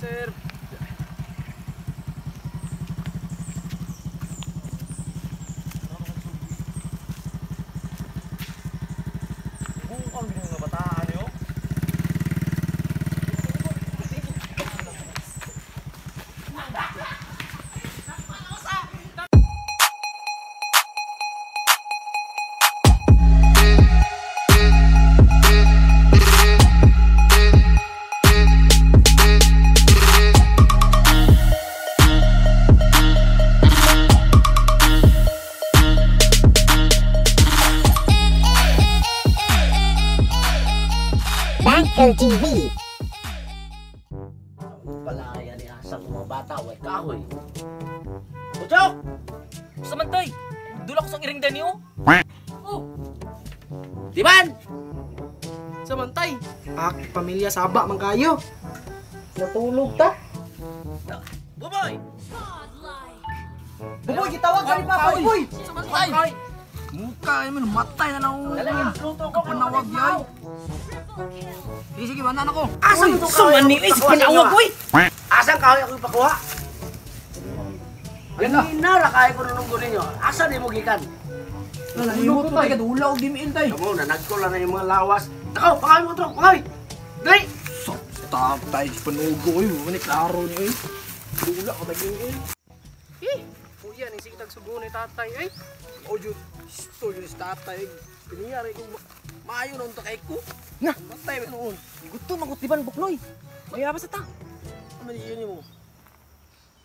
sir. Bukan bingung nga bataan yo. TV. Palaya ni asang mga bata, way kahoy. Puchok! Samantay, dula ko sa iring danyo. Oh, Diban! Samantay, pamilya Saba man kayo. Natulog ta. Buboy! Buboy, gitawag ka ni Papa, Buboy. Samantay! Mukha mo, matay na lang. Luto ko Panawag yan. Sige, bandan ako. Asang ito Suman ni Is, panawag ko eh! Asang kahoy ako ipakuha? Yan na. Hinara kaya ko nununggo ninyo. Asa di mo gikan? Nahimot mo tayo, dula o dimiin tayo. Kamu, nanagko lang na yung mga lawas. Takaw, pangawin mo ito, pangawin! Dali! Stop tayo, panugo eh. Manik klaro niyo eh. Dula ko naging eh. Kuya, nisitag sugo ni tatay ay. O yun, gusto yun sa tatay. Piniyari ko, maayo na unta kay ko. Na! Matay ba noon? Gusto magutiban buknoy. Mayabas ata. Ano yun mo?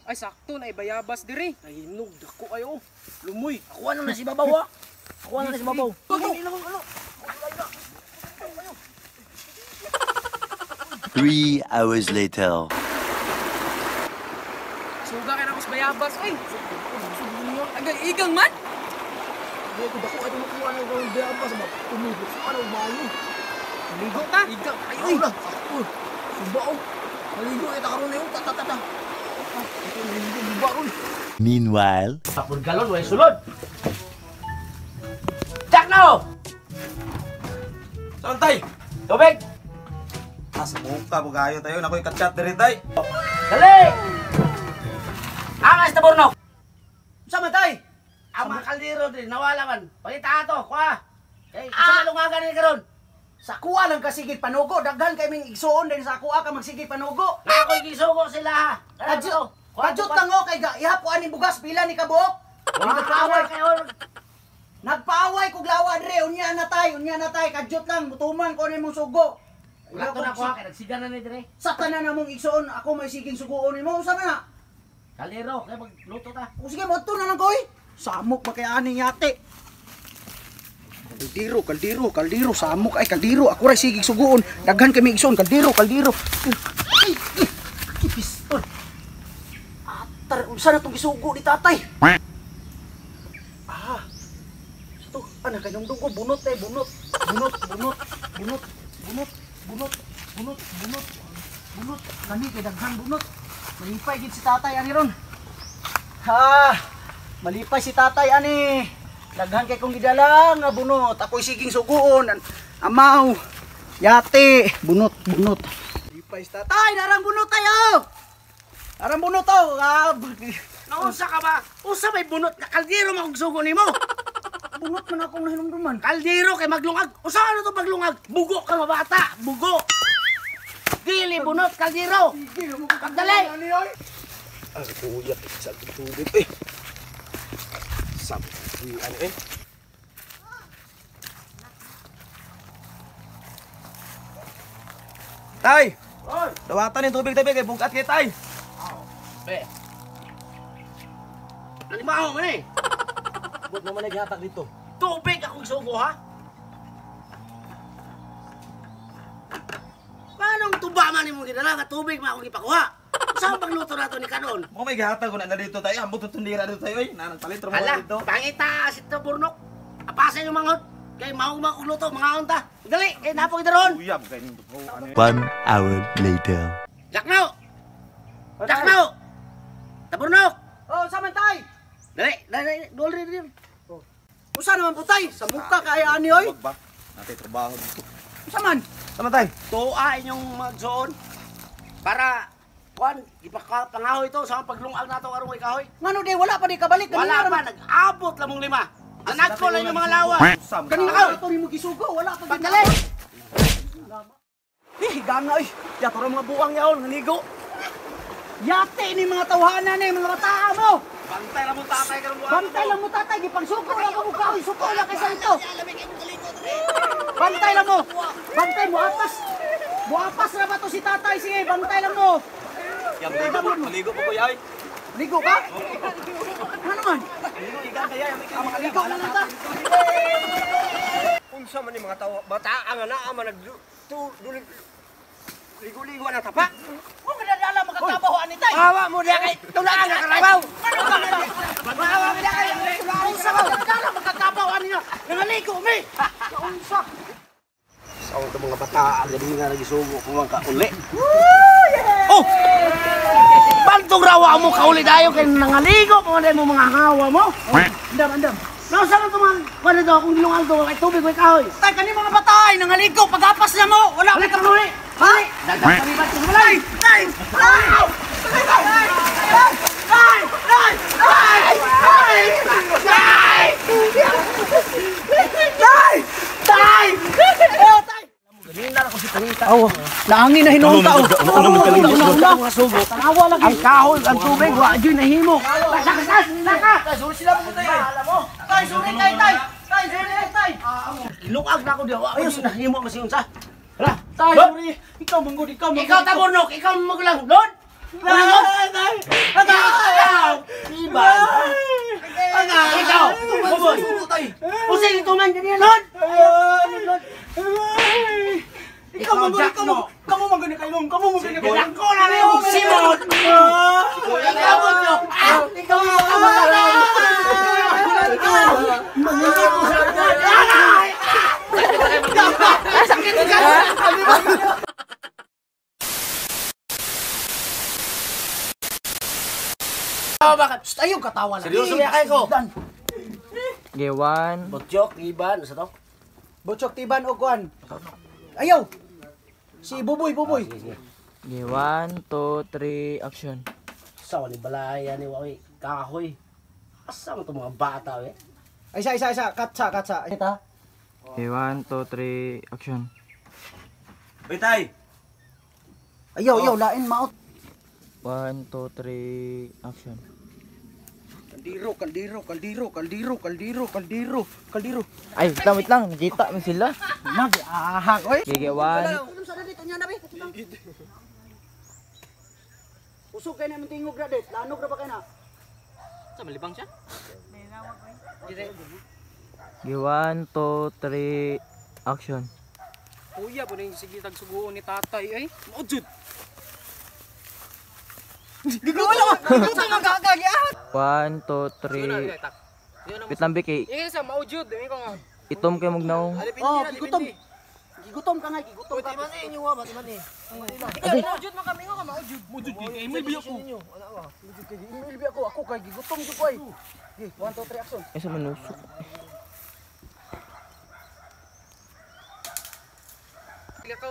Ay sakto na ibayabas diri. Ay, hinog, dako kayo. Lumoy, ako ano na si Babaw ha? Ako ano na si Babaw. Ano? 3 hours later. Suga ka na ko sa bayabas ay. Agay igang man. Hindi ko dako, ano makuha na yung bayabas sa mga tumigil. Ano, mayo. Ligo ta. Igang, ayaw na. Sakto. Subaw. Maligo, ito karoon na yung tatatata. Ito maligo, buba ron. Meanwhile, Tapon galon, way sulod! Jack now! Samantay! Tubig! Asa muka mo gayo tayo na ko'y kachat diri tay. Dali! Angas na burnok! Samantay! Ang mga kaldero din, nawala man. Pagita ato, kuha! Eh, sa malungagan ni karon. Sa kuha lang kasigit panugo. Daghan kay ming igsuon din sa kuha ka magsigit panugo. Ako'y gisugo sila ha! Kajut lang o kay ihapuan ni bugas pila ni kabuok. Nagpaaway kayo! Nagpaaway kog lawa dire. Unya na tay. Kajut lang mutuman ko ni mong sugo. Wala to na kuha, kaya nagsigan na ni dire. Sa tanan na mong igsuon, ako may siging suguon nimo. Usa na? Kaldero, kaya magluto ta. O sige, mo na lang koy. Samok ba kay ani yate? Kaldero, samok ay kaldero. Ako ray sigig suguon. Daghan kami igsuon, kaldero. Ay, pistol. Atar, unsa na tong gisugo ni tatay? Ito, ana kanyang dugo, bunot. Kani kay daghan bunot. Malipay gid si tatay ani ron. Malipay si tatay ani. Daghan kay kong gidala nga bunot. Ako'y siging suguon. Amaw. Yate. Bunot. Malipay si tatay. Narang bunot tayo. Narang bunot to. Naunsa ka ba? Usa may bunot ka kaldero magsugo nimo. Bunot man akong nahinumduman. Kaldero kay maglungag. Usa ano to maglungag? Bugo ka mga bata, bugo. Dili bunot kaldero. Pagdali. Ay, kuya. Sa tubig eh. Sabi ano eh. Tay! Dawatan yung tubig tabi kay bugat kay tay. Be. Nalimaho man eh. Bud naman naghatag dito. Tubig akong sugo ha. Manong tuba man nimo gidala nga tubig ma akong ipakuha. Saan pagluto nato ni kanon? Mo may gihatag ko na dito tay. Ambot tutundira dito tayo na nagpalit ro mo Hala, dito. pangita sito burnok. Apasan yung mangot. Kay mao makugluto mga unta. Dali, kay napog daron. Uyab kay ning ano. 1 hour later. Daknaw. Daknaw. Taburnok. Oh, samantay. Dali, doli. Usa naman putay. Sa mukha kay ani oy. Wag ba? Natay trabaho dito. Usa man. Samantay. Tuwa inyong magsuon para Kwan, pangahoy ito sa paglungag nato karong may kahoy. Ngano di wala pa di kabalik Wala kanina pa, nag-abot lang mong 5. Anak ko lang yung mga lawa. Kanina ka ato nimo gisugo wala pa Pagdali! Ganga oy. Yato ra mga buwang yaon nanigo. Yate ni mga tawhanan ni mga bata mo. Bantay lang mong tatay karong buwan. Bantay lang mo tatay gipangsuko lang mo kahoy suko lang kay santo. Bantay lang mo. Bantay mo apas. Buapas na ba to si tatay? Sige, bantay lang mo. Maligo po kuya ay. Ligo ka? Ano man? Ligo na lang ta. Unsa man ni mga tawo bata ang ana ama ligo-ligo na tapa. Kung nadala magkakabaho ani tay. Awa mo diya kay tulaan na kalabaw. Maawa ka kay unsa ka nadala magkakabaho ani na. Nangaligo mi. Unsa? Sa to mga bata ang gadi nga nagisugo kung ka uli. Oh! Bantong rawa mo kauli dayo kay nangaligo mo mo mga hawa mo. Andam. Nausa man tumang kuno do kung dilungal do kay tubig koy kahoy. Tay kani mga bata ay nangaligo pagapas na mo. Wala Wala ka ka muli. Ha? Dagang kami ba tumulay? Tay! Oh, naangin na hinong tao. Mga sugo. Tanawa lagi. Ang kahoy, ang tubig, wa dyan nahimo. Laka! Suri sila mo tayo. Tay, suri tay. Tay, suri tay. Ilungag na ako diya. Ayos, nahimo kasi unsa. Hala, Tay, Lord! suri. Ikaw manggod, ikaw manggod. Ikaw tabunok, ikaw magulang. Lord! Iban! Ikaw! Buboy! Usay ito man ganyan, Lord! Ikaw manggod, ikaw manggod. Kamu manggod ni kailong, kamu manggod ni kailong. Ako na rin yung Simon! Ikaw mo nyo! Ikaw mo sakit ka! Shh, ayaw katawa lang. Seryoso niya kayo ko? Gewan. Botjok, Iban, sa to? Botchok tiban o kuan. Ayaw. Si Buboy. Gewan, 2, 3, action. Sa wali balaya ni Wawi, kahoy. Asa mo itong mga bata, eh? Ay, isa. Katsa. Ita. Gewan, 2, 3, action. Bitay. Ayaw, lain maot. 1, 2, 3, action. Kaldiro. Ay, wait lang. Nakita mo sila. Nag-ahak, oy. Gewan. Usok kayo naman tingog na dit. Lanog na ba kayo na? Gewan, 2, 3, action. Kuya po ning sige tagsuguon ni tatay ay. Maujud. Wala ka. Ito nga gagagiat. 1, 2, 3. Wait lang, Biki. Ingin sa maujud demi ko nga. Itom kayo magnaong. Oh, gigutom. Gigutom ka. Di man inyo wa ba di man eh. Maujud man kami nga maujud. Maujud kay may biyo ko. Ilbi ako kay gigutom jud ko ay. 1 2 3 action. Ay, sa manusok. Ikaw.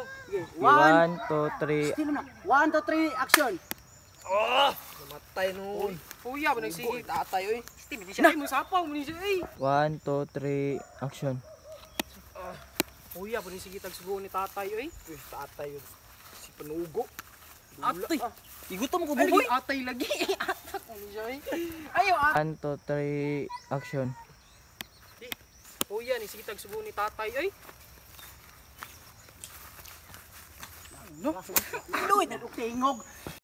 1, 2, 3. Sino na? 1 2 3 action. Namatay noon. Kuya po nagsige tatay oy. Di siya mo sapaw mo ni siya ay. 1, 2, 3, action. Kuya po nagsige tagsuguon ni tatay oy. Tatay yun. Si Panugo. Atay. Igutom ko, Ay, lagi atay lagi. Atak mo ni siya ay. Ayo at. 1, 2, 3, action. Kuya nagsige tagsuguon ni tatay oy. Luit na tingog.